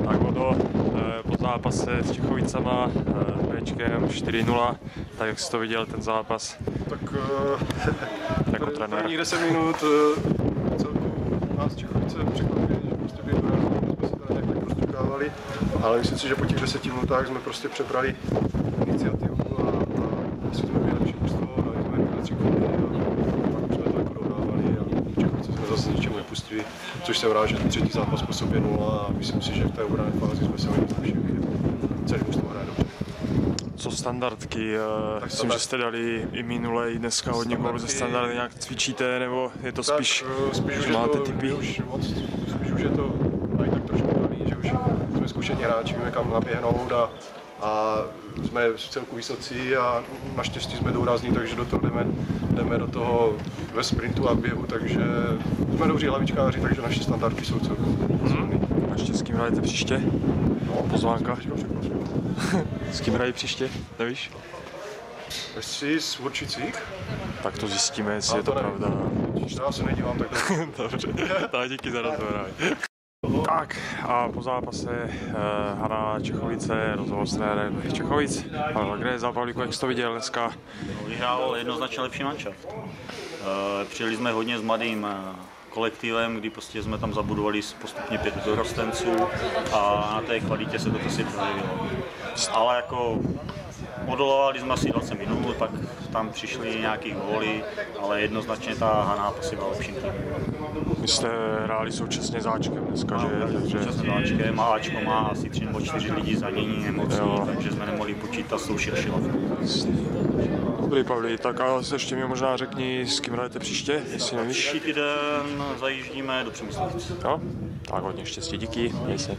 Tak Vodo, po zápase s Čechovicama, Bčkem 4-0, tak jak jsi to viděl ten zápas? Tak jako trenér. Prvních 10 minut celku nás Čechovice překvapili, že prostě byli dorazili, jsme se tady nějak tak rozťukávali, ale myslím si, že po těch 10 minutách jsme prostě přebrali iniciativu a asi jsme měli lepší mužstvo, dali jsme 3 góly a pak už jsme to jako dohrávali a Čechovice jsme zase ničemu nepustili, což jsem rád, že třetí zápas po sobě 0 a myslím si, že v té obrané fázi jsme se hodně zlepšili. Celý mužstvo hraje dobře. Co standardky? Myslím, že jste dali i minule, i dneska hodně gólů ze standardy. Nějak cvičíte, nebo je to spíš že máte typy? Spíš už je to tady tak trošku daný, že už jsme zkušení hráči, víme kam naběhnout a jsme v celku vysocí a naštěstí jsme důrazní, takže do toho jdeme do toho ve sprintu a běhu, takže jsme dobří hlavičkáři, takže naše standardky jsou celku silný. A ještě s kým hrajete příště? Pozvánka. S kým hrají příště, nevíš? Jestli z Určicích? Tak to zjistíme, jestli je to pravda. Já se nedívám tak dobře, tak díky za rozhovor. Tak a po zápase hra Čechovice, rozhovor s trenérem Čechovic. Kde je za Pavlíku, jak jsi to viděl dneska? Vyhrál jednoznačně lepší manšaft. Přijeli jsme hodně s mladým kolektivem, kdy prostě jsme tam zabudovali postupně 5 dorostenců a na té kvalitě se to prostě projevilo. Ale jako odolovali jsme asi 20 minut, pak tam přišly nějaký góly, ale jednoznačně ta Haná prostě byla lepším týmem. Vy jste hráli současně s Ačkem dneska, že? Současně s Ačkem a Ačko má asi 3 nebo 4 lidi zranění nemocní, takže jsme nemohli počítat s tou širší lavkou. Dobrý Pavlí, tak a ještě mi možná řekni, s kým hrajete příště, jestli nevíš. Příští týden zajíždíme do Přemyslovic. Jo? Tak hodně štěstí, díky, měj se.